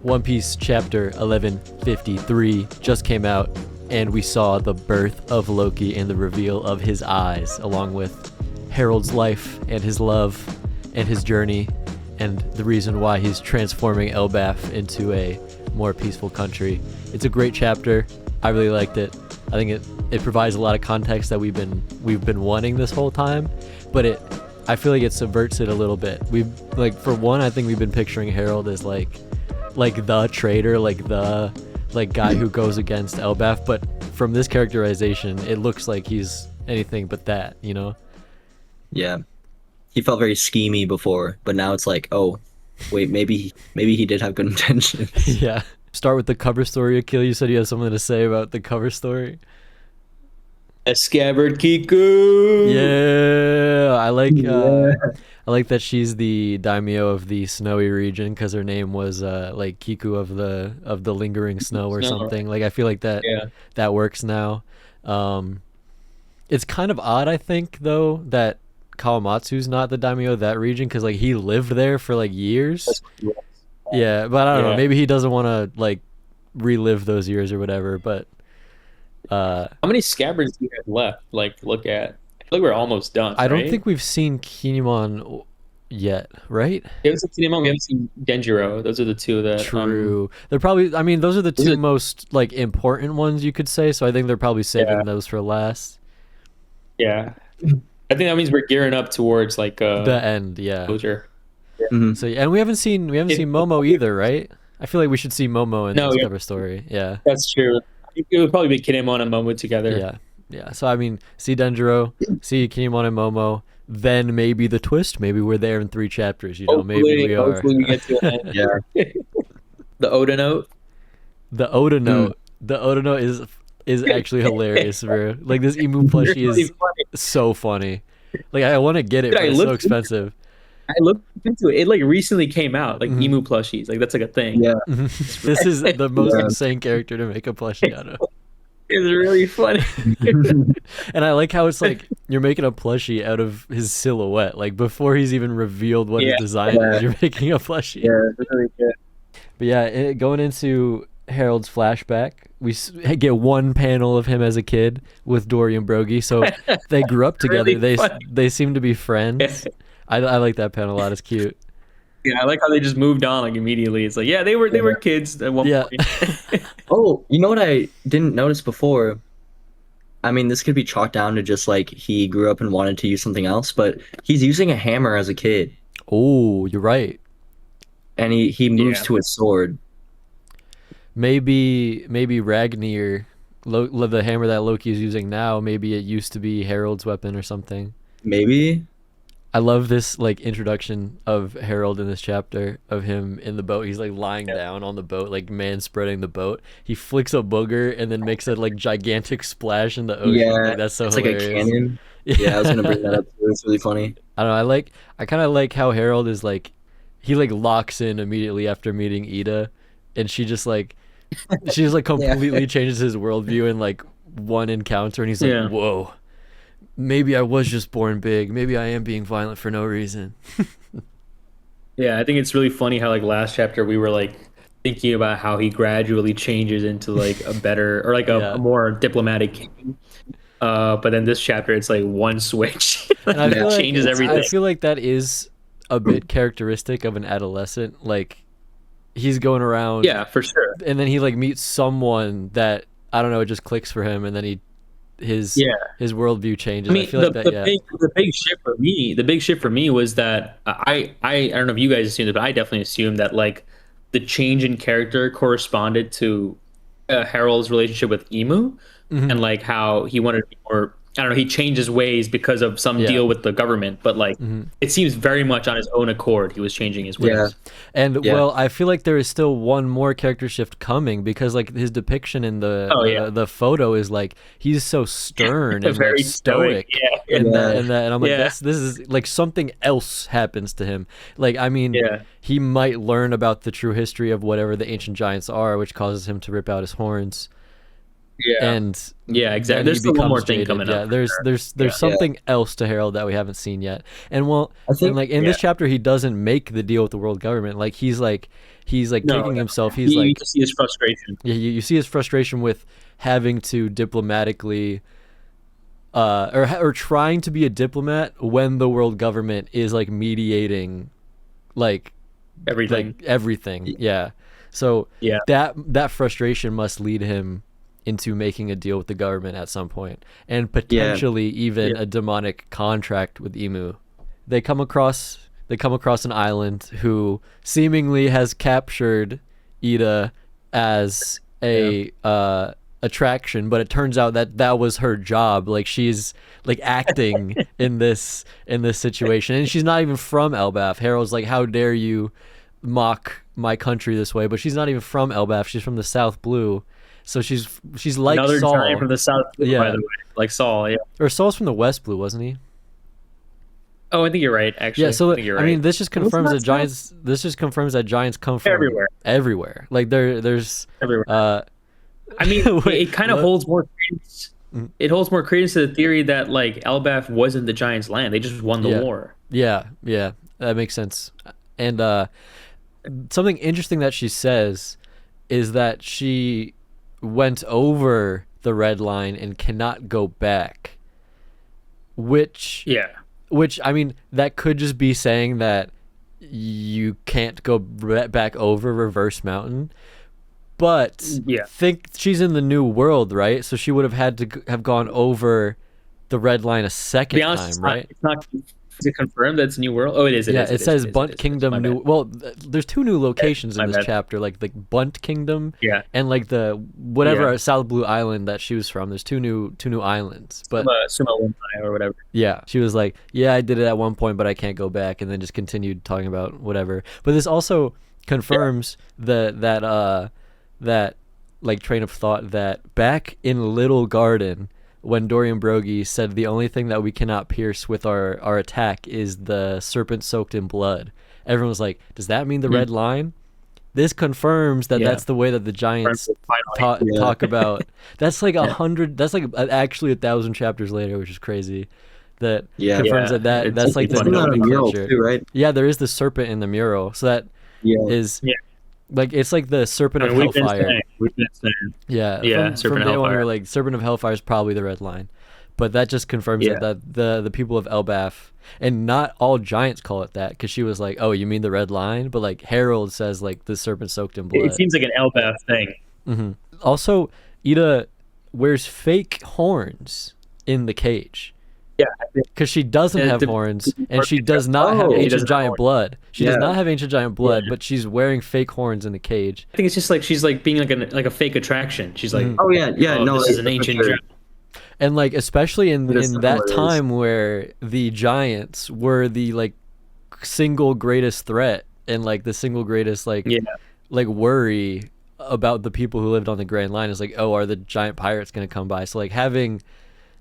One Piece chapter 1153 just came out, and we saw the birth of Loki and the reveal of his eyes, along with Harald's life and his love and his journey, and the reason why he's transforming Elbaph into a more peaceful country. It's a great chapter. I really liked it. I think it provides a lot of context that we've been wanting this whole time, but I feel like it subverts it a little bit. For one, I think we've been picturing Harald as like the traitor, the guy who goes against Elbaph, but from this characterization, it looks like he's anything but that, you know? Yeah. He felt very schemy before, but now it's like, oh, wait, maybe he did have good intentions. Yeah. Start with the cover story, Akil. You said you had something to say about the cover story. A scabbard Kiku. Yeah, I like that she's the daimyo of the snowy region because her name was like Kiku of the lingering snow or something. Like I feel like that works now. It's kind of odd, I think, though, that Kawamatsu's not the daimyo of that region because like he lived there for like years. Yeah, but I don't know. Maybe he doesn't want to like relive those years or whatever. But how many scabbards do you have left? Like, look at. I feel like we're almost done. I don't think we've seen Kinemon yet, right? We haven't seen Kinemon. We haven't seen Genjiro. Those are the two that. True. They're probably. I mean, those are the two most like important ones you could say. So I think they're probably saving those for last. Yeah, I think that means we're gearing up towards like the end. Yeah. Closure. Yeah. Mm-hmm. So and we haven't seen Momo either, right? I feel like we should see Momo in this cover story. Yeah, that's true. I think it would probably be Kinemon and Momo together. Yeah. So I mean, see Denjiro, see Kinemon and Momo, then maybe the twist. Maybe we're there in 3 chapters. You know, maybe we are. Hopefully we get to an end. Yeah. The Oda note. The Oda note. The Oda note is actually hilarious, bro. Like this emu plushie is so funny. Like I want to get it, but it's so expensive. I looked into it. It like recently came out, like emu plushies. Like that's like a thing. Yeah. This is the most insane character to make a plushie out of. It's really funny. And I like how it's like you're making a plushie out of his silhouette. Like before he's even revealed what his design is, you're making a plushie. Yeah, it's really good. But yeah, going into Harold's flashback, we get one panel of him as a kid with Dory and Brogy. So they grew up together. Really they seem to be friends. I like that panel a lot. It's cute. Yeah, I like how they just moved on like immediately. It's like, they were kids at one point. Oh, you know what I didn't notice before? I mean, this could be chalked down to just like he grew up and wanted to use something else, but he's using a hammer as a kid. Oh, you're right. And he moves to a sword. Maybe Ragnir, the hammer that Loki is using now, maybe it used to be Harold's weapon or something. Maybe. I love this like introduction of Harald in this chapter of him in the boat. He's like lying down on the boat, like man spreading the boat. He flicks a booger and then makes a like gigantic splash in the ocean. Yeah, like, that's so hilarious. Like a cannon. Yeah, I was gonna bring that up too. It's really funny. I don't know. I kind of like how Harald is like, he like locks in immediately after meeting Ida, and she just completely changes his worldview in like one encounter, and he's like, whoa. Maybe I was just born big. Maybe I am being violent for no reason. Yeah, I think it's really funny how like last chapter we were like thinking about how he gradually changes into like a better or like a more diplomatic king. But then this chapter it's like one switch and it changes everything. I feel like that is a bit characteristic of an adolescent. Like he's going around. Yeah, for sure. And then he like meets someone that I don't know, it just clicks for him, and then his worldview changes. I mean, I feel the big shift for me was that I don't know if you guys assumed it, but I definitely assumed that like the change in character corresponded to Harold's relationship with Emu, and like how he wanted to be more. I don't know. He changed his ways because of some deal with the government, but like it seems very much on his own accord. He was changing his ways. Yeah. And well, I feel like there is still one more character shift coming because like his depiction in the photo is like he's so stern and very like, stoic. And I'm like, this is like something else happens to him. Like I mean, he might learn about the true history of whatever the ancient giants are, which causes him to rip out his horns. Exactly. There's still one more thing coming up. There's something else to Harald that we haven't seen yet. And well, I think, in this chapter he doesn't make the deal with the world government. Like he's like No, kicking no. himself. He's You like, just see his frustration. yeah, you see his frustration with having to diplomatically or trying to be a diplomat when the world government is like mediating like Everything. everything. Yeah. So Yeah. that frustration must lead him into making a deal with the government at some point, and potentially even a demonic contract with Emu. They come across an island who seemingly has captured Ida as a attraction, but it turns out that was her job. Like she's like acting in this situation, and she's not even from Elbaph. Harold's like, how dare you mock my country this way? But she's not even from Elbaph. She's from the South Blue. So she's like Another Saul. giant from the South Blue, Yeah. by the way. Like Saul, yeah. Or Saul's from the West Blue, wasn't he? Oh, I think you're right, actually. Yeah, so I think you're I right. mean, this just confirms that that giants. This just confirms that giants come from everywhere. Like there's everywhere. I mean, Wait, it kind of what? holds more credence. It holds more credence to the theory that like Elbaph wasn't the giants' land; they just won the Yeah. war. Yeah, that makes sense. And something interesting that she says is that she went over the red line and cannot go back. Which I mean, that could just be saying that you can't go back over Reverse Mountain. But think she's in the new world, right? So she would have had to have gone over the red line a second time, right? It's not. Is it confirmed that it's a new world? Oh, it is. It says Bunt Kingdom new. Well, there's two new locations in this bad. chapter, like the Bunt Kingdom, Yeah. and like the whatever South Blue Island that she was from. There's two new islands, but Suma Wumpai or whatever. yeah, she was like, yeah, I did it at one point, but I can't go back, and then just continued talking about whatever. But this also confirms that like train of thought that back in Little Garden, when Dorian Broggie said the only thing that we cannot pierce with our attack is the serpent soaked in blood, everyone was like, does that mean the red line? This confirms that that's the way that the giants talk about. That's like 100. That's like actually 1,000 chapters later, which is crazy. That confirms that's like the nomenclature, too, right? Yeah, there is the serpent in the mural, so that is like it's like the serpent of hellfire. We've been saying. Yeah, Serpent from of day one, we Hellfire. were like, serpent of hellfire is probably the red line, but that just confirms that the people of Elbaph, and not all giants call it that, because she was like, oh, you mean the red line? But like Harold says like the serpent soaked in blood. It seems like an Elbaph thing. Mm-hmm. Also, Ida wears fake horns in the cage. Yeah, because she doesn't have horns, and she does not have ancient giant blood. She does not have ancient giant blood, but she's wearing fake horns in the cage. I think it's just like she's like being like a fake attraction. She's like, oh, no, this is an ancient giant. And like especially in that time where the giants were the like single greatest threat and like the single greatest like worry about the people who lived on the Grand Line is like, oh, are the giant pirates going to come by? So like having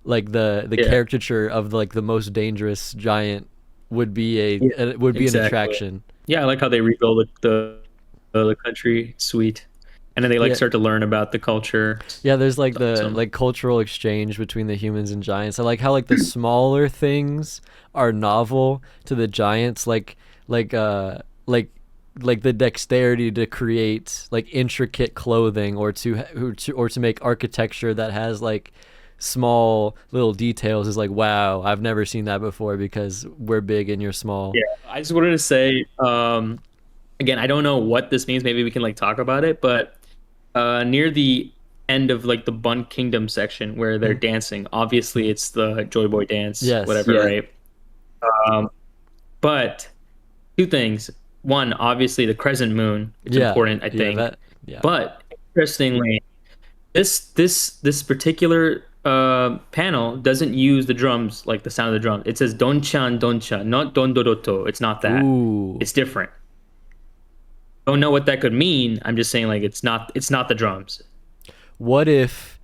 like the caricature of like the most dangerous giant would be an attraction. Yeah, I like how they rebuild the country. It's sweet. And then they start to learn about the culture. Yeah, there's like like cultural exchange between the humans and giants. I like how like the smaller things are novel to the giants, like the dexterity to create like intricate clothing or to make architecture that has like small little details is like, wow, I've never seen that before because we're big and you're small. Yeah, I just wanted to say, again, I don't know what this means. Maybe we can like talk about it, but near the end of like the Bunt Kingdom section where they're dancing, obviously it's the Joy Boy dance, right? But two things. One, obviously the crescent moon is important, I think. But interestingly, this particular panel doesn't use the drums, like the sound of the drums. It says don-chan, not don-do-do-to. It's not that. Ooh. It's different. Don't know what that could mean. I'm just saying like it's not the drums. What if,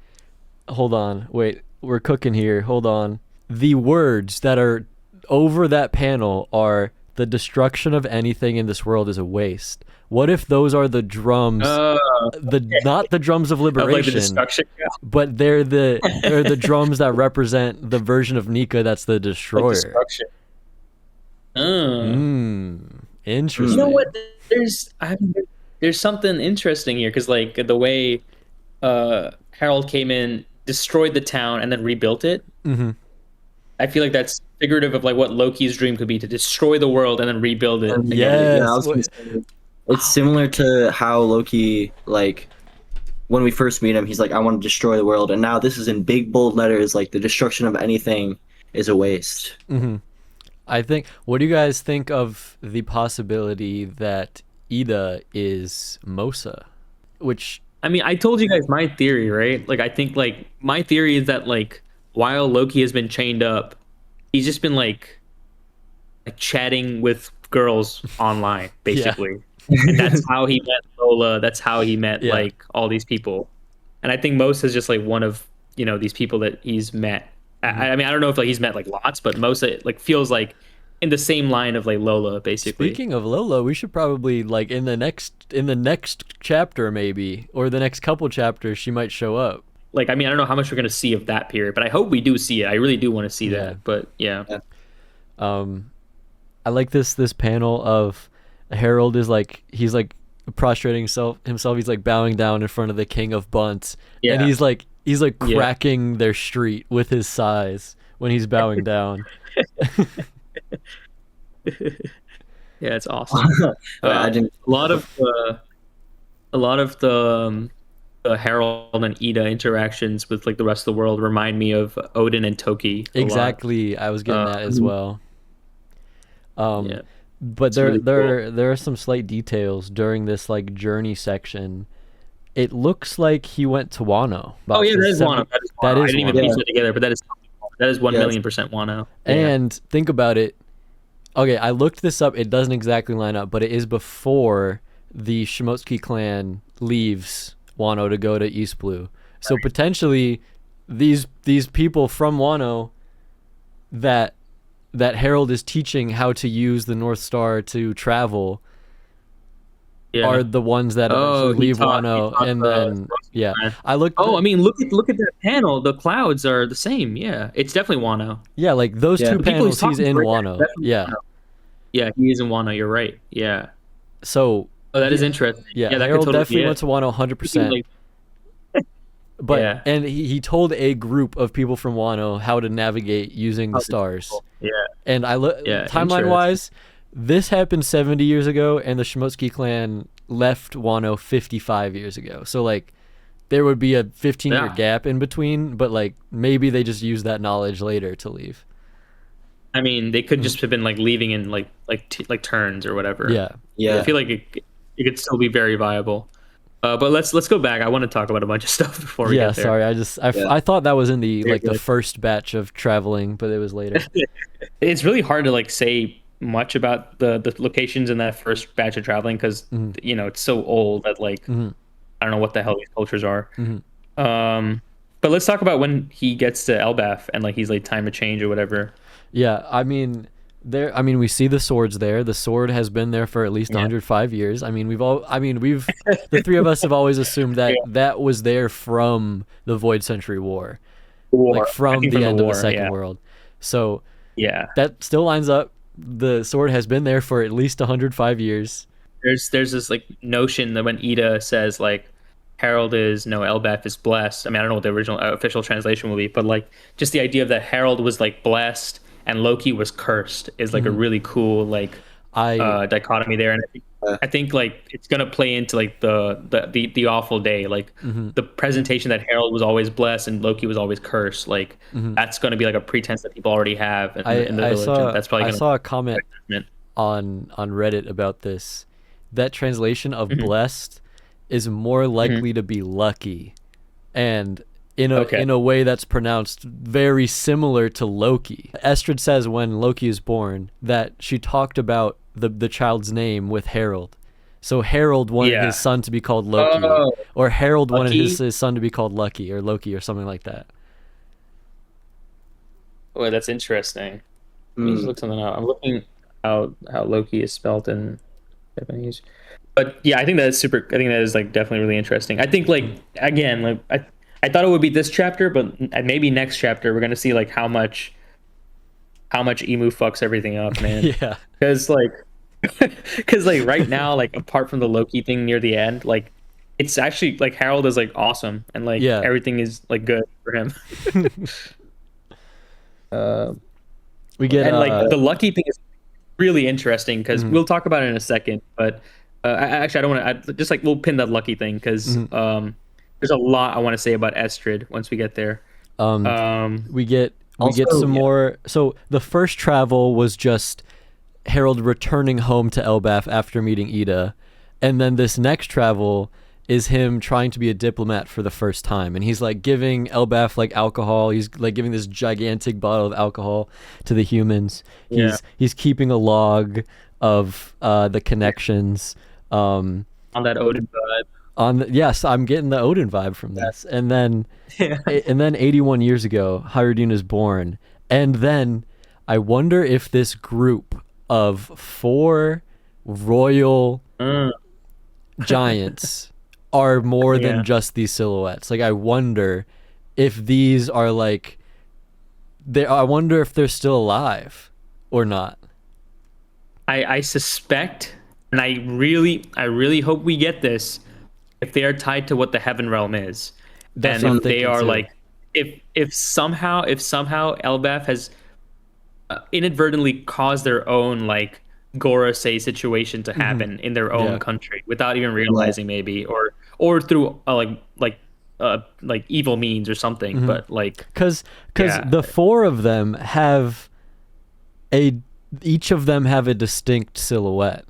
hold on, wait, we're cooking here. Hold on. The words that are over that panel are the destruction of anything in this world is a waste. What if those are the drums, not the drums of liberation, like the destruction, but they're the drums that represent the version of Nika that's the destroyer. Like destruction. Interesting. You know what? There's there's something interesting here because like the way Harold came in, destroyed the town, and then rebuilt it. Mm-hmm. I feel like that's figurative of like what Loki's dream could be, to destroy the world and then rebuild it And, again. yeah, I Yes. was gonna say, it's similar to how Loki, like, when we first meet him, he's like, I want to destroy the world. And now this is in big, bold letters, like, the destruction of anything is a waste. Mm-hmm. I think. What do you guys think of the possibility that Ida is Mosa? Which I mean, I told you guys my theory, right? Like, I think like my theory is that like while Loki has been chained up, he's just been like chatting with girls online, basically. And that's how he met Lola. That's how he met Yeah. like all these people. And I think Mosa is just like one of these people that he's met. I mean, I don't know if like he's met like lots, but Mosa like feels like in the same line of like Lola, basically. Speaking of Lola, we should probably like in the next chapter maybe, or the next couple chapters, she might show up. Like, I mean, I don't know how much we're gonna see of that period, but I hope we do see it. I really do want to see Yeah. that. But yeah. I like this panel of Harold is like he's like prostrating himself. He's like bowing down in front of the King of Bunts, and Yeah. he's like Yeah. cracking their street with his sighs when he's bowing down. Yeah, it's awesome. I didn't. A lot of the Harold and Ida interactions with like the rest of the world remind me of Odin and Toki. a lot. Exactly, I was getting that as well. Yeah. But It's really there are some slight details during this like journey section. It looks like he went to Wano. Oh yeah, that is Wano. That is Wano. That I is didn't even Wano. piece it together, but that is 1,000,000% Wano. Yeah. And think about it. Okay, I looked this up. It doesn't exactly line up, but it is before the Shimotsuki clan leaves Wano to go to East Blue. So potentially, these people from Wano that Harold is teaching how to use the North Star to travel Yeah. are the ones that eventually leave Wano, and then yeah, I looked. Oh, I mean, look at that panel. The clouds are the same. Yeah, it's definitely Wano. Yeah, like those Yeah. two The people panels, he's talking in to right Wano. now, definitely Yeah, Wano. Yeah, he is in Wano. You're right. Yeah. so Oh, that is interesting. yeah, that Harold could totally definitely be went to Wano 100%. Like, But Yeah. and he told a group of people from Wano how to navigate using the stars. yeah. And I look Yeah, timeline wise, this happened 70 years ago, and the Shimotsuki clan left Wano 55 years ago. So like, there would be a 15-year Yeah. gap in between, but like maybe they just used that knowledge later to leave. I mean, they could just have been like leaving in like turns or whatever. Yeah. Yeah. I feel like it could still be very viable. But let's go back. I want to talk about a bunch of stuff before we Yeah. get there. Sorry, I thought that was in the You're like the good. first batch of traveling, but it was later. It's really hard to like say much about the locations in that first batch of traveling because it's so old that like I don't know what the hell these cultures are. But let's talk about when he gets to Elbaph and like he's like time of change or whatever. Yeah, I mean, we see the swords there. The sword has been there for at least 105 years. I mean, the three of us have always assumed that that was there from the Void Century War, like from the end of the Second World. So Yeah, that still lines up. The sword has been there for at least 105 years. there's this like notion that when Ida says like Elbaph is blessed. I mean, I don't know what the original official translation will be, but like just the idea of that Harold was like blessed and Loki was cursed is like a really cool like dichotomy there, and I think like it's gonna play into like the awful day, like the presentation that Harold was always blessed and Loki was always cursed. Like that's gonna be like a pretense that people already have in the village. And that's probably I gonna saw a comment on Reddit about this. That translation of blessed is more likely to be lucky, and in a way that's pronounced very similar to Loki. Estrid says when Loki is born that she talked about the child's name with Harold. So Harold wanted his son to be called Loki, or Harold wanted his son to be called Lucky or Loki or something like that. Oh, that's interesting. Let me just look something up. I'm looking how Loki is spelled in Japanese. But yeah, I think that is like definitely really interesting. I think like again, like I thought it would be this chapter, but maybe next chapter we're gonna see like how much Emu fucks everything up, man. Yeah. Because like Because like right now, like apart from the Loki thing near the end, like it's actually like Harold is like awesome and like Yeah. everything is like good for him. We get And like the Lucky thing is really interesting because Mhm. we'll talk about it in a second. But actually, I don't want to just like we'll pin that Lucky thing because there's a lot I want to say about Estrid once we get there. we get Also, some yeah. more. So the first travel was just Harold returning home to Elbaph after meeting Ida, and then this next travel is him trying to be a diplomat for the first time, and he's like giving Elbaph like alcohol. He's like giving this gigantic bottle of alcohol to the humans. Yeah. He's keeping a log of the connections. On that Odin vibe. Yes, I'm getting the Odin vibe from this. And then 81 years ago, Hyrdine is born. And then I wonder if this group of 4 royal giants are more Yeah. than just these silhouettes. Like I wonder if these are like I wonder if they're still alive or not. I suspect, and I really hope we get this, if they are tied to what the Heaven Realm is, That's and what I'm if they thinking are too. like, if somehow Elbaph has inadvertently caused their own like Gorosei situation to happen in their own Yeah. country without even realizing, maybe, or through like evil means or something, but like Because Yeah. the 4 of them have each of them have a distinct silhouette.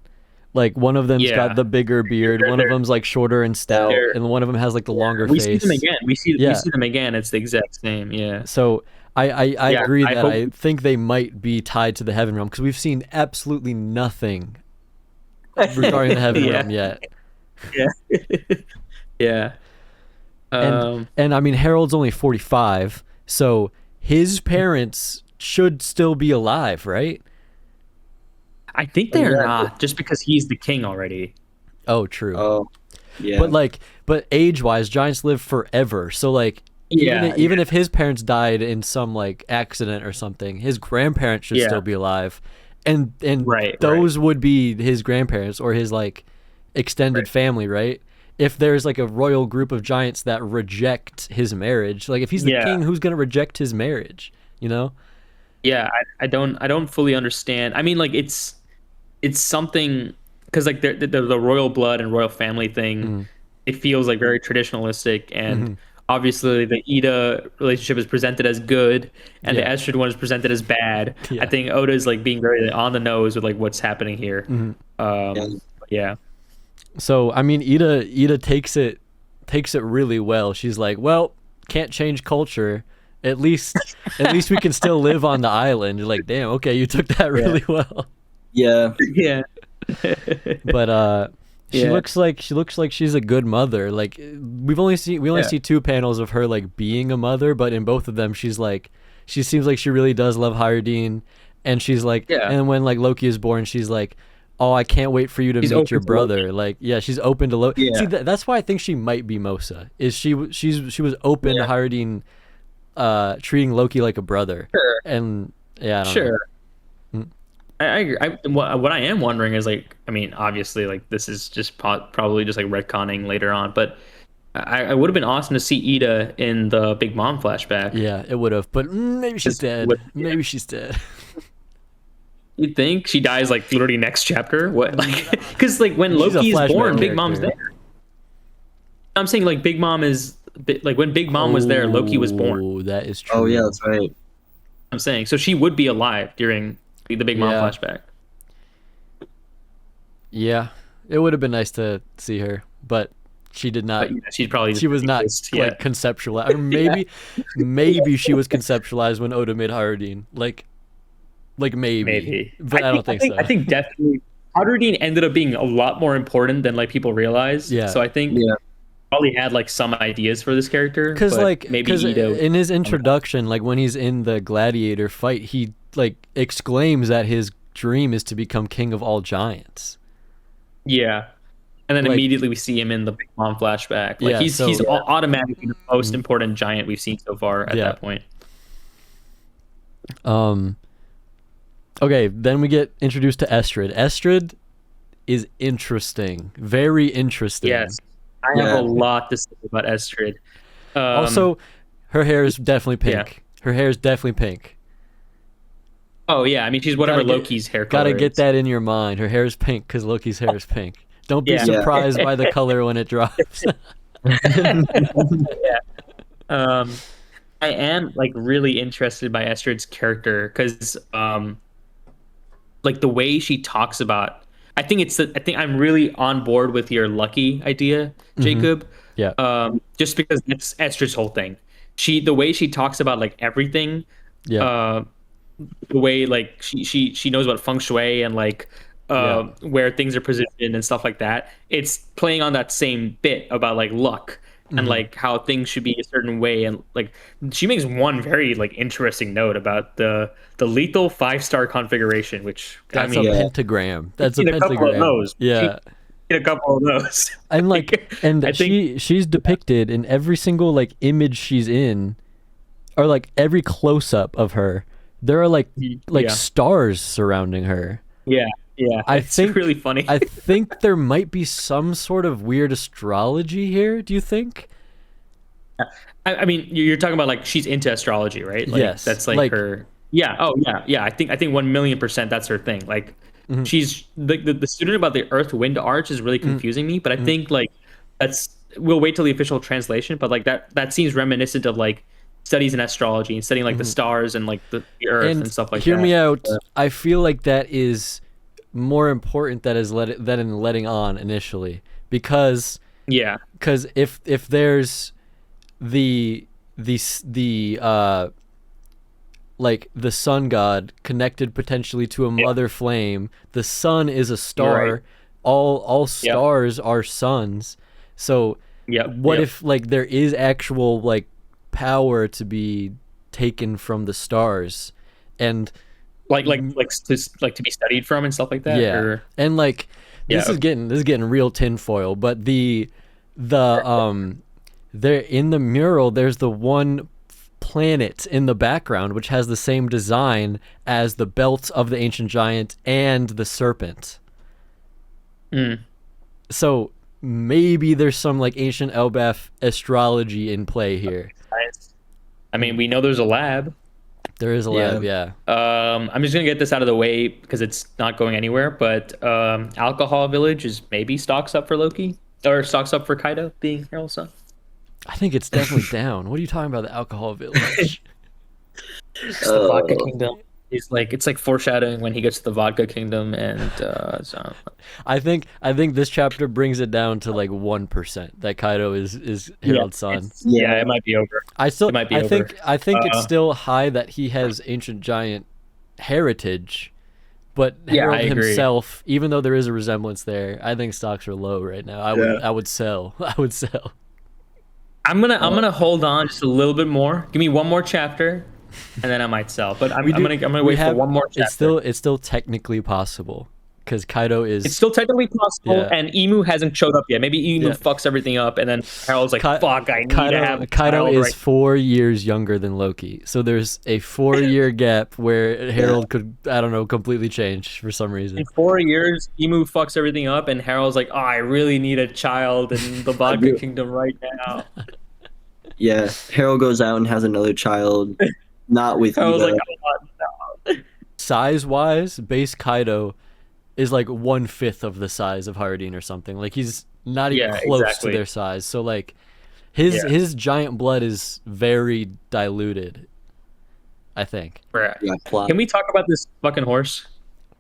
Like one of them's Yeah. got the bigger beard, one of them's like shorter and stout, They're- and one of them has like the longer we face. see them again. We Yeah. see them again. It's the exact same. Yeah. So I Yeah, agree I that hope- I think they might be tied to the Heaven Realm because we've seen absolutely nothing regarding the Heaven Yeah. Realm yet. Yeah. Yeah. And I mean Harold's only 45, so his parents should still be alive, right? I think they are Yeah. not, just because he's the king already. Oh, true. Oh, yeah. But age-wise, giants live forever. So like even if his parents died in some like accident or something, his grandparents should Yeah. still be alive. And Right, those would be his grandparents or his like extended family, right? If there's like a royal group of giants that reject his marriage, like if he's the Yeah. king, who's going to reject his marriage, you know? Yeah, I don't fully understand. I mean, like it's something because like the royal blood and royal family thing, it feels like very traditionalistic, and obviously the Ida relationship is presented as good, and Yeah. the Estrid one is presented as bad. Yeah. I think Oda is like being very on the nose with like what's happening here. Yeah. So I mean, Ida takes it really well. She's like, well, can't change culture. At least we can still live on the island. You're like, damn, okay, you took that really well. yeah. Yeah. But she Yeah. looks like she's a good mother. Like we only see 2 panels of her like being a mother, but in both of them she seems like she really does love Hyrdine, and she's like, Yeah. and when like Loki is born, she's like, oh, I can't wait for you to She's meet open your to brother. Loki. Like, yeah, she's open to Loki. Yeah. See, that's why I think she might be Mosa. Is she was open to Hyrdine treating Loki like a brother. Sure. And yeah, I don't know. Sure. I agree. What I am wondering is like, I mean, obviously, like this is just probably just like retconning later on, but I would have been awesome to see Ida in the Big Mom flashback. Yeah, it would have, but maybe she's Just dead. Maybe she's dead. You'd think she dies like literally next chapter. What? Like, because like when She's a Loki is flashback born, Big Mom's character. there. I'm saying like Big Mom is like when Big Mom was there, Loki was born. Oh, that is true. Oh, yeah, that's right. I'm saying so she would be alive during the Big Mom Yeah. flashback. Yeah, it would have been nice to see her, but she did not. But, yeah, she's probably She was not exist. like conceptualized. Or maybe she was conceptualized when Oda made Hyrdine. Like maybe. But I don't think so. I think definitely Hyrdine ended up being a lot more important than like people realize. Yeah. So I think probably had like some ideas for this character. Because but like maybe cause Ida. in his introduction, like when he's in the gladiator fight, he like exclaims that his dream is to become king of all giants. Yeah. And then Like- immediately we see him in the Big Mom flashback. Like Yeah, he's so- automatically the most important giant we've seen so far at Yeah. that point. Okay, then we get introduced to Estrid. Estrid is interesting, very interesting. Yes, I have a lot to say about Estrid. Also, her hair is definitely Yeah. pink. Her hair is definitely pink. Oh yeah, I mean she's whatever Gotta get- Loki's hair color Gotta get is. that in your mind. Her hair is pink because Loki's hair is pink. Don't be Yeah. surprised by the color when it drops. Um, I am like really interested by Estrid's character because like the way she talks about. I think I'm really on board with your lucky idea, Jacob. Yeah. Just because that's Estrid's whole thing. The way she talks about like everything. Yeah. The way like she knows about feng shui and like where things are positioned and stuff like that. It's playing on that same bit about like luck and like how things should be a certain way, and like she makes one very like interesting note about the lethal 5-star configuration, which That's I mean a pentagram. That's a seen a couple of pentagram. those. Yeah. a couple of those. And like and I think she's depicted in every single like image she's in, or like every close up of her, there are like yeah. stars surrounding her. yeah I it's think really funny. I think there might be some sort of weird astrology here. Do you think? I mean, you're talking about like she's into astrology, right? Like, Yes. that's like her. Yeah. Oh, yeah. I think 1,000,000% that's her thing. Like, she's the student about the Earth Wind Arch is really confusing me, but I think like we'll wait till the official translation, but like that seems reminiscent of like studies in astrology and studying like the stars and like the Earth and stuff like that. Hear me out. I feel like that is more important than in letting on initially, because Yeah. if there's the like the sun god connected potentially to a mother flame, the sun is a star. Right. All stars are suns. So what if like there is actual like power to be taken from the stars, and like to be studied from and stuff like that. yeah, Or, and like this is getting real tinfoil, but there in the mural there's the one planet in the background which has the same design as the belt of the ancient giant and the serpent. So maybe there's some like ancient Elbaph astrology in play here. I mean, we know there's a lab. There is a lab, yeah. I'm just gonna get this out of the way because it's not going anywhere. But Alcohol Village is maybe stocks up for Loki, or stocks up for Kaido being Herald's son. I think it's definitely down. What are you talking about? The Alcohol Village? It's the Vodka Kingdom. It's like foreshadowing when he gets to the Vodka Kingdom, and so. I think this chapter brings it down to like 1% that Kaido is Herald's son. Yeah, it might be over. I think over. it's still high that he has ancient giant heritage, but Yeah, Herald I agree. himself, even though there is a resemblance there, I think stocks are low right now. I would sell. I would sell. I'm gonna hold on just a little bit more. Give me one more chapter, and then I might sell. But I'm gonna wait for one more chapter. It's still technically possible because Kaido is. It's still technically possible, Yeah. and Emu hasn't showed up yet. Maybe Emu fucks everything up, and then Harold's like, "Fuck, I need to have a Kaido child is right." 4 years younger than Loki, so there's a 4-year gap where Herald could, I don't know, completely change for some reason. In 4 years, Emu fucks everything up, and Harold's like, "Oh, I really need a child in the Vodka Kingdom right now." Yeah, Harold goes out and has another child, not with Harold's Ida. like, "Oh, no." Size-wise, base Kaido is like 1/5 of the size of Hardin or something. Like he's not even close to their size. So like his giant blood is very diluted, I think. Right. Yeah, plot. Can we talk about this fucking horse?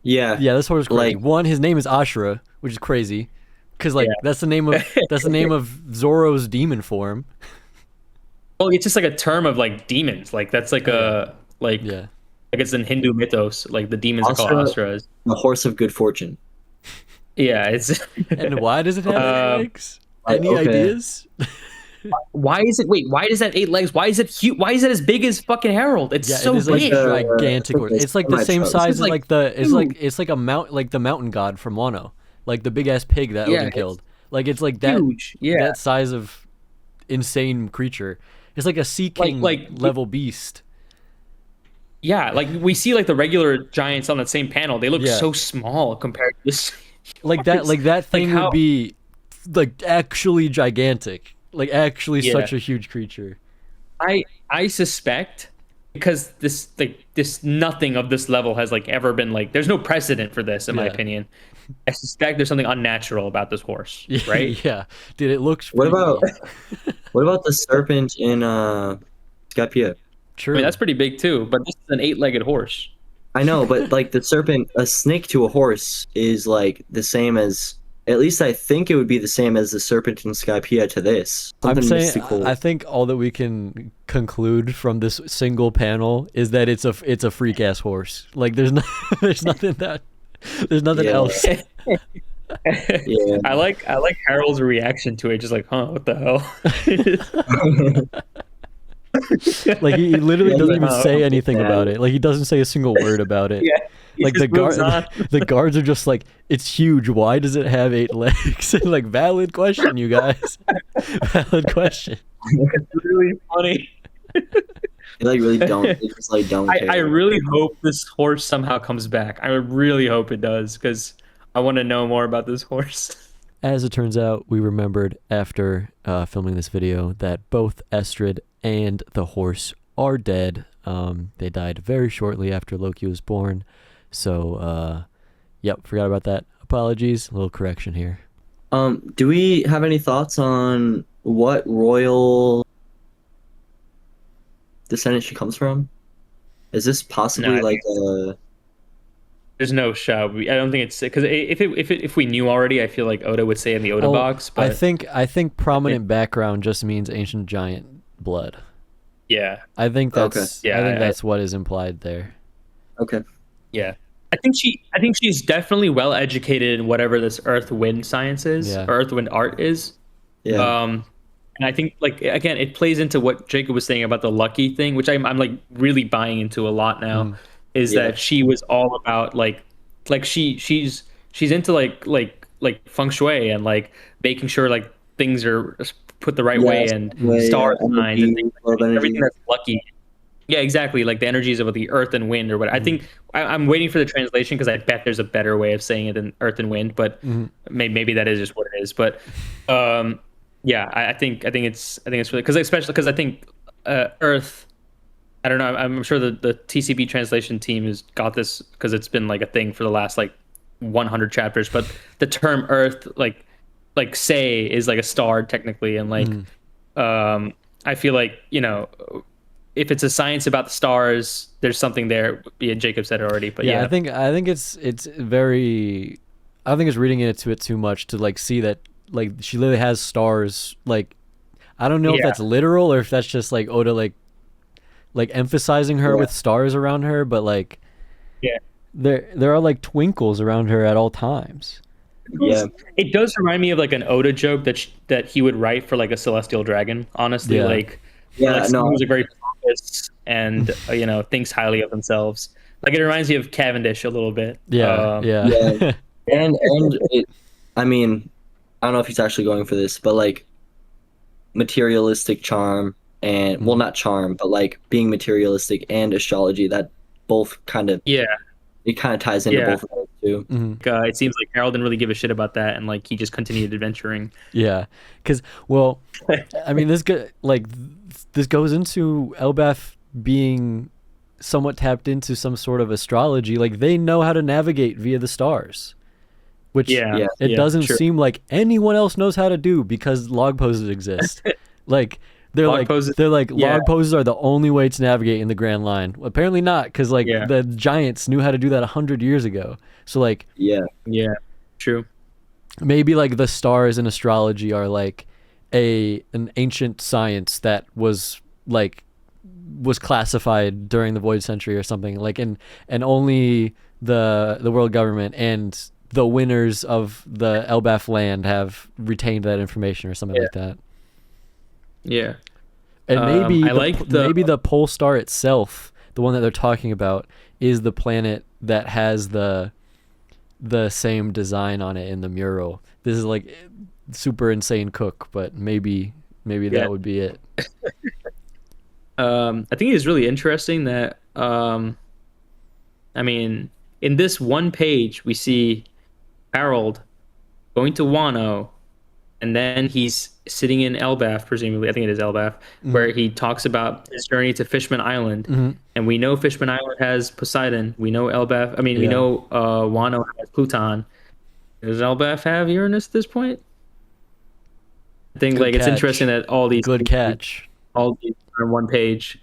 Yeah, Yeah, this horse is crazy. Like- One, his name is Asura, which is crazy, because like that's the name of Zoro's demon form. Well, it's just like a term of like demons. Like that's like a like Yeah. I guess in Hindu mythos, like the demons are called Asura- Asuras. the horse of good fortune. Yeah, it's And why does it have 8 legs? Any okay. ideas? why is it? Wait, why does that 8 legs? Why is it huge? Why is it as big as fucking Harold? It's Yeah, so it is like big. gigantic. It's like the same size as like like it's like a the mountain god from Wano, like the big ass pig that Odin killed. Like it's like that huge. Yeah. that size of insane creature. It's like a sea king like- level beast. Yeah, like we see like the regular giants on that same panel. They look Yeah. so small compared to this. Like that thing how- would be like actually gigantic, like actually Yeah. such a huge creature. I suspect, because this nothing of this level has like ever been like, there's no precedent for this in my Yeah. opinion. I suspect there's something unnatural about this horse, right? Yeah, dude, it looks What pretty about neat. what about the serpent in Skypiea? True. I mean, that's pretty big too, but this is an 8-legged horse. I know, but like the serpent, a snake to a horse is like the same as. At least I think it would be the same as the serpent in Skypiea to this. I'm Something saying mystical. I think all that we can conclude from this single panel is that it's a freak ass horse. Like there's there's nothing Yeah. else. Yeah. I like Harold's reaction to it, just like, huh, what the hell? Like he literally Yeah, doesn't even no. say anything Yeah. about it. Like he doesn't say a single word about it. Yeah, he Like just moves on. the guards are just like, it's huge. Why does it have 8 legs? Like valid question, you guys. Valid question. It's really funny. They like really don't. They just like don't care. I really hope this horse somehow comes back. I really hope it does, because I want to know more about this horse. As it turns out, we remembered after filming this video that both Estrid and the horse are dead. They died very shortly after Loki was born. So, yep, forgot about that. Apologies. A little correction here. Do we have any thoughts on what royal descendant she comes from? Is this possibly No, I like a? There's no shot. I don't think it's, because if we knew already, I feel like Oda would say in the Oda Oh, box. But I think prominent background just means ancient giant blood. yeah, I think that's Okay. Yeah, I think I- that's what is implied there. Okay. yeah. I think she's definitely well educated in whatever this Earth Wind science is, Yeah. or Earth Wind art is. Yeah. And I think, like, again, it plays into what Jacob was saying about the lucky thing, which I'm like really buying into a lot now. Is Yeah. that she was all about like she's into like feng shui and like making sure like things are put the right way, and star signs and things like that. Everything that's lucky. Yeah, exactly. Like the energies of the earth and wind or what. I think I'm waiting for the translation, because I bet there's a better way of saying it than earth and wind, but maybe that is just what it is. But yeah, I think it's really, because especially because I think Earth. I don't know. I'm sure the TCB translation team has got this, because it's been like a thing for the last like 100 chapters. But the term Earth, like say, is like a star technically, and like I feel like, you know, if it's a science about the stars, there's something there. Yeah, Jacob said it already, but yeah, I think it's very, I don't think it's reading into it too much to like see that like she literally has stars. Like I don't know if Yeah. that's literal or if that's just like Oda like emphasizing her with stars around her, but like Yeah. there are like twinkles around her at all times. Yeah. It does remind me of like an Oda joke that he would write for like a celestial dragon. Honestly, Yeah. like No. who's a very pompous and you know, thinks highly of themselves. Like it reminds me of Cavendish a little bit. Yeah, yeah. Yeah. And it, I mean, I don't know if he's actually going for this, but like materialistic charm and well, not charm, but like being materialistic and astrology, that both kind of Yeah. it kind of ties into Yeah. both of those too. It seems like Harold didn't really give a shit about that, and like he just continued adventuring. Yeah, because well, I mean, this goes into Elbaph being somewhat tapped into some sort of astrology. Like they know how to navigate via the stars, which Yeah. it doesn't sure. seem like anyone else knows how to do, because log poses exist. Like Log poses- log yeah. poses are the only way to navigate in the Grand Line. Apparently not, because like Yeah. the giants knew how to do that 100 years ago. So like Yeah. Yeah, true. maybe like the stars in astrology are like an ancient science that was classified during the Void Century or something, like and only the world government and the winners of the Elbaph land have retained that information or something like that. Yeah. And maybe I like maybe the pole star itself, the one that they're talking about, is the planet that has the same design on it in the mural. This is like super insane cook, but maybe that would be it. I think it is really interesting that I mean, in this one page we see Harold going to Wano, and then he's sitting in Elbaph, presumably. I think it is Elbaph, where he talks about his journey to Fishman Island. And we know Fishman Island has Poseidon. We know Elbaph. I mean, we know Wano has Pluton. Does Elbaph have Uranus at this point? I think Good like it's catch. interesting that all these Good catch. are on one page.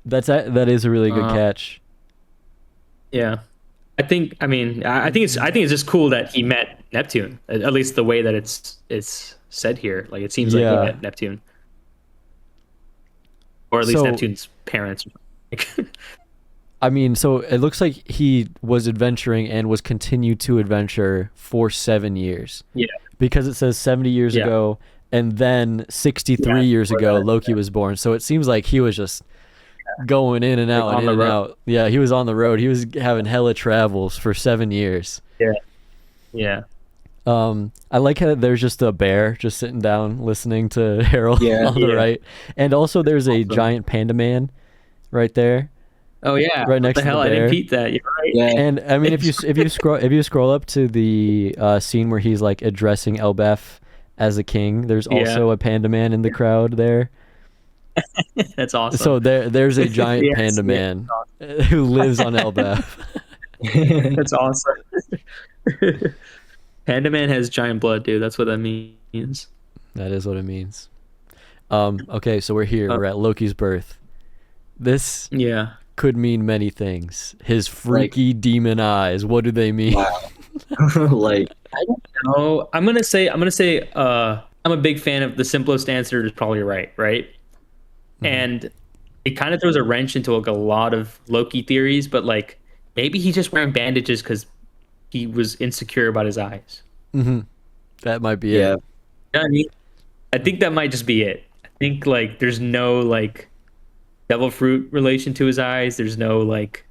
That is a really good catch. Yeah. I think it's just cool that he met Neptune. At least the way that it's said here. Like it seems like he met Neptune. Or at least Neptune's parents. I mean, so it looks like he was adventuring and was continued to adventure for 7 years. Yeah. Because it says 70 years ago, and then 63 years ago, Loki was born. So it seems like he was just going in and out like and in and out. Yeah, he was on the road. He was having hella travels for 7 years. Yeah. Yeah. I like how there's just a bear just sitting down listening to Harold on the right. And also there's a giant panda man right there. Oh yeah, right next what the hell? to the bear. I didn't peep that. You're right. Yeah. And I mean, if you scroll up to the scene where he's like addressing Elbaph as a king, there's also a panda man in the crowd there. That's awesome. So there's a giant panda man who lives on Elbaph. That's awesome. Panda man has giant blood, dude. That's what that means. That is what it means. Okay, so we're here. We're at Loki's birth. This could mean many things. His freaky demon eyes. What do they mean? Wow. Like, I don't know. I'm gonna say I'm a big fan of the simplest answer is probably right. And it kind of throws a wrench into like a lot of Loki theories, but like maybe he's just wearing bandages because he was insecure about his eyes. That might be it. You know what I mean? I think that might just be it. I think like there's no like devil fruit relation to his eyes. There's no like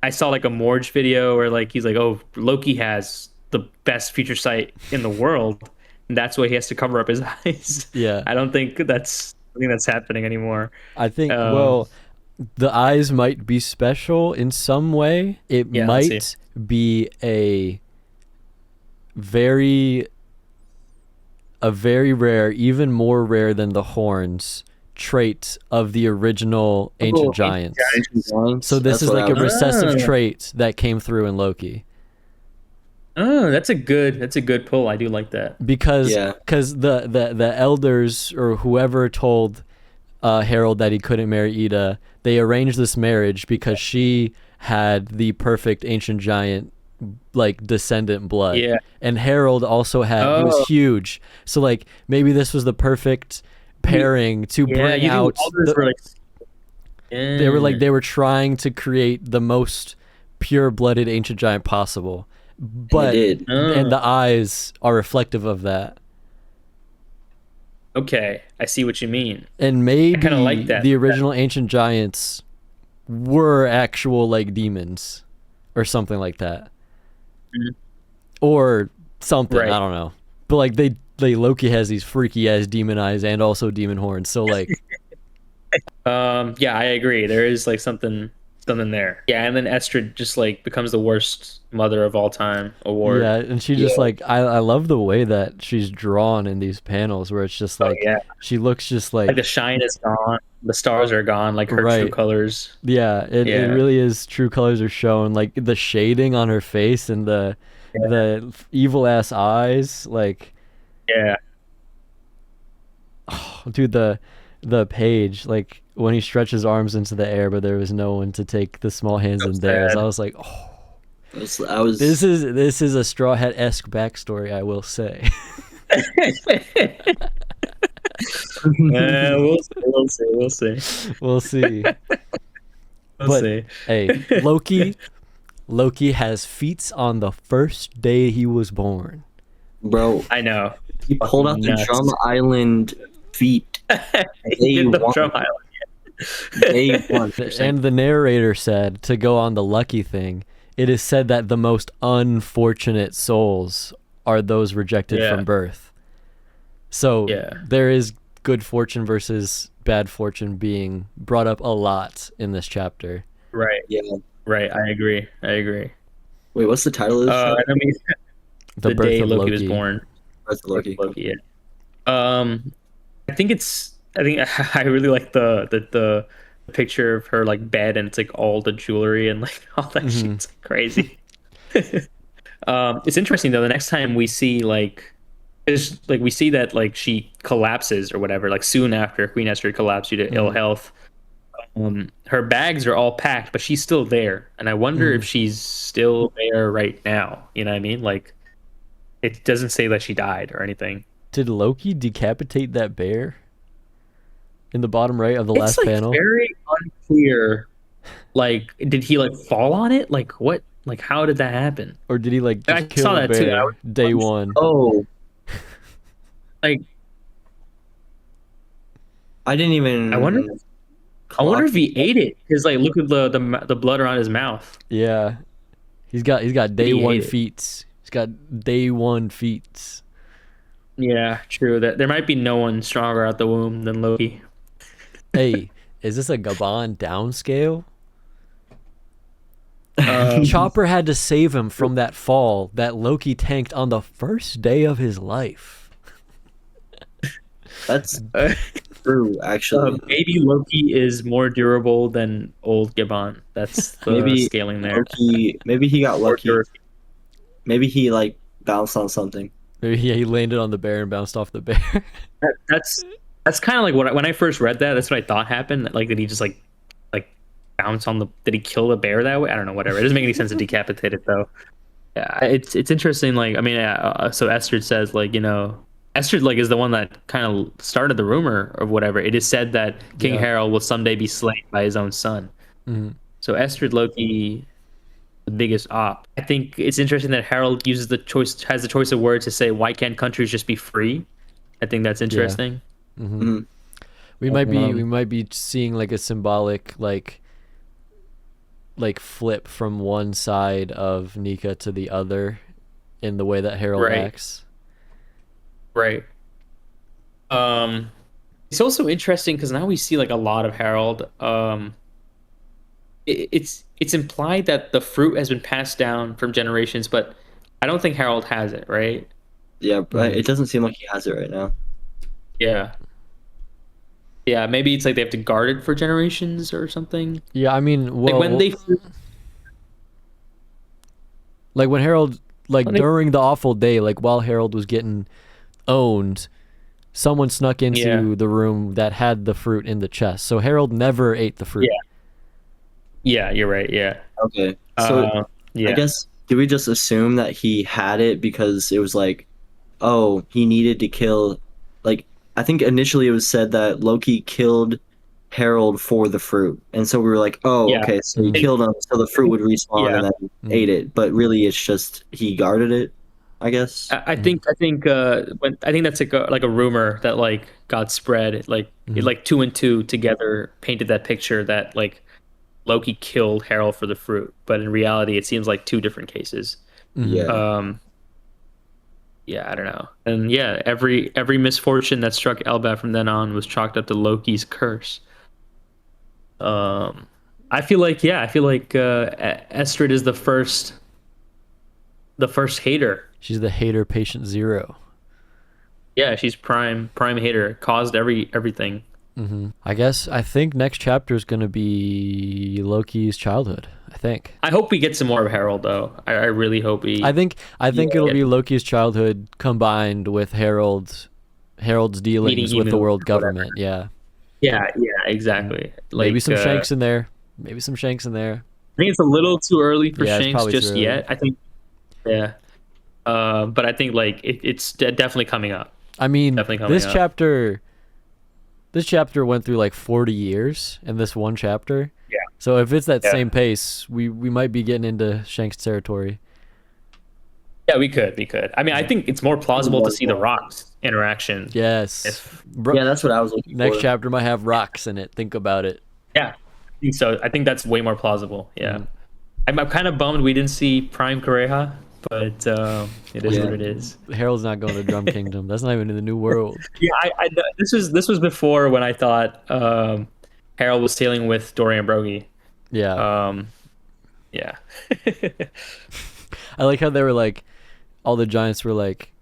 I saw like a Morge video where like he's like, oh, Loki has the best future sight in the world, and that's why he has to cover up his eyes. Yeah. I don't think that's happening anymore. I think well, the eyes might be special in some way. It might be a very rare, even more rare than the horns trait of the original ancient giants. So this is like a recessive trait that came through in Loki. Oh, that's a good pull. I do like that. Because the elders or whoever told Harold that he couldn't marry Ida, they arranged this marriage because she had the perfect ancient giant like descendant blood. Yeah. And Harold also had he was huge. So like maybe this was the perfect pairing to bring out they were trying to create the most pure-blooded ancient giant possible. But and the eyes are reflective of that. Okay, I see what you mean. And maybe I kind of like that. The original ancient giants were actual like demons or something like that. Or something, I don't know. But like they Loki has these freaky ass demon eyes and also demon horns. So like yeah, I agree. There is like something there. Yeah, and then Estrid just like becomes the worst mother of all time award. Yeah, and she just like I love the way that she's drawn in these panels where it's just like she looks just like the shine is gone, the stars are gone, like her true colors. Yeah, it really is. True colors are shown, like the shading on her face and the evil ass eyes, like oh, dude, the page, like when he stretched his arms into the air, but there was no one to take the small hands in theirs. I was like, oh, this is a Straw Hat-esque backstory, I will say. We'll see. We'll see. Hey, Loki has feats on the first day he was born. Bro, I know. He pulled out the Drum Island feat. Day one. And the narrator said, to go on the lucky thing, it is said that the most unfortunate souls are those rejected from birth. So there is good fortune versus bad fortune being brought up a lot in this chapter. Right. Yeah. Right. I agree. Wait, what's the title of this show? And then we The the Birth day of Loki Loki. was born. Birth of Loki. Loki, yeah. I think I really like the picture of her like bed, and it's like all the jewelry and like all that shit's crazy. It's interesting though. The next time we see is like we see that like she collapses or whatever, like soon after Queen Estrid collapsed due to ill health. Her bags are all packed, but she's still there, and I wonder if she's still there right now. You know what I mean? Like, it doesn't say that she died or anything. Did Loki decapitate that bear? In the bottom right of the last It's like panel? very unclear. Like, did he like fall on it? Like, what? Like, how did that happen? Or did he like I just kill saw the that too. bear day one? Oh, Like, I didn't even. I wonder if he ate it, because like, look at the blood around his mouth. Yeah. He's got day He one ate it. feats. He's got day one feats. Yeah, true. That there might be no one stronger out the womb than Loki. Hey, is this a Gabon downscale? Um, Chopper had to save him from that fall that Loki tanked on the first day of his life. That's true, actually. maybe Loki is more durable than old Gibbon. That's the Maybe scaling there. Maybe he got More lucky. durable. Maybe he like bounced on something. Maybe he landed on the bear and bounced off the bear. That's kind of like when I first read that. That's what I thought happened. Like, did he just like bounce on the? Did he kill the bear that way? I don't know. Whatever. It doesn't make any sense to decapitate it though. Yeah, it's interesting. Like, I mean, so Estrid says like, Estrid like is the one that kind of started the rumor of whatever. It is said that King Yeah. Harald will someday be slain by his own son. So Estrid Loki, the biggest op. I think it's interesting that Harald has the choice of words to say, why can't countries just be free? I think that's interesting. We might be seeing like a symbolic like flip from one side of Nika to the other in the way that Harold Right. acts. Right. It's also interesting because now we see like a lot of Harold. It's implied that the fruit has been passed down from generations, but I don't think Harold has it, right? Yeah, but it doesn't seem like he has it right now. Yeah. Yeah, maybe it's like they have to guard it for generations or something. Yeah, I mean, well, Like when they like when Harold, like When they- during the awful day, like while Harold was getting owned, someone snuck into Yeah. the room that had the fruit in the chest. So Harold never ate the fruit. Yeah, you're right. Yeah. Okay, so Yeah. I guess do we just assume that he had it because it was like, oh, he needed to kill, like I think initially it was said that Loki killed Harold for the fruit, and so we were like, oh, Yeah. okay, so he killed him so the fruit would respawn Yeah. and then ate it, but really it's just he guarded it, I guess. I think that's like a rumor that like got spread. It like two and two together painted that picture that like Loki killed Harold for the fruit, but in reality it seems like two different cases. Yeah. Yeah, I don't know. And yeah, every misfortune that struck Elbaph from then on was chalked up to Loki's curse. I feel like Estrid is the first hater. She's the hater patient zero. Yeah, she's prime hater. Caused everything. I think next chapter is going to be Loki's childhood. I think. I hope we get some more of Harold though. I really hope we. I think it'll be Loki's childhood combined with Harold's dealings Meeting with the Emu world or whatever. government. Yeah. Yeah, exactly. Like, Maybe some Shanks in there. Maybe some Shanks in there. I think it's a little too early for Yeah, it's Shanks probably too just early. yet. I think. Yeah. But I think like it's definitely coming up. I mean, Definitely coming this up. chapter went through like 40 years in this one chapter. Yeah. So if it's that Yeah. same pace, we might be getting into Shanks territory. Yeah, we could. I mean, I think it's more plausible to see the rocks interaction. Yes. If- Bro, Yeah, that's what I was looking next for. chapter might have rocks in it. Think about it. Yeah, I think so. I think that's way more plausible. Yeah, Mm. I'm kind of bummed we didn't see Prime Kareha, but it is Yeah. what it is. Harold's not going to Drum Kingdom. That's not even in the New World. Yeah, I know. This was before when I thought Harold was sailing with Dorian Broggie. Yeah. Yeah. I like how they were like, all the giants were like,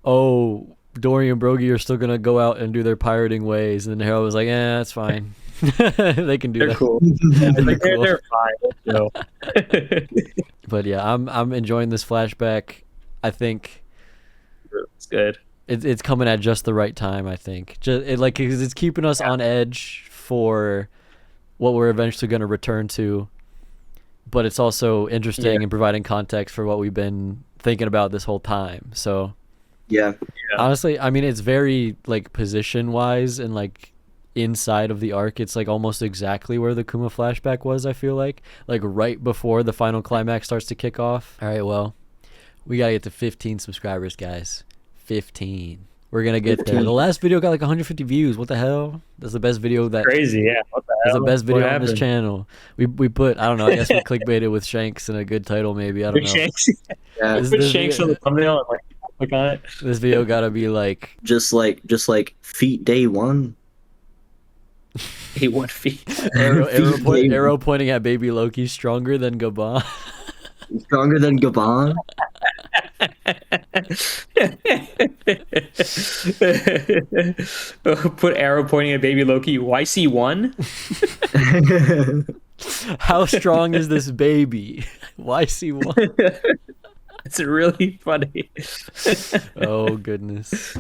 oh, Dory and Brogy are still gonna go out and do their pirating ways, and then Harold was like, "Yeah, that's fine. They can do They're that." cool. They're cool. They're fine. But yeah, I'm enjoying this flashback. I think It's good. it's coming at just the right time. I think because it's keeping us on edge for what we're eventually going to return to, but it's also interesting and providing context for what we've been thinking about this whole time. So Yeah. honestly, I mean, it's very like position wise and like inside of the arc, it's like almost exactly where the Kuma flashback was. I feel like right before the final climax starts to kick off. All right, well, we gotta get to 15 subscribers, guys. 15. We're gonna get there. The last video got like 150 views. What the hell? That's the best video that. Crazy, yeah. What the That's hell? the best What video on this happened? channel. We put, I don't know, I guess we clickbaited with Shanks and a good title maybe. I don't know. Shanks. Yeah. This- Put this Shanks video- on the thumbnail and like click on it. This video gotta be like Just like feet day one. 81 feet. arrow pointing at baby Loki, stronger than Gabon. Stronger than Gabon. Put arrow pointing at baby Loki. YC1? How strong is this baby? YC1. It's really funny. Oh goodness.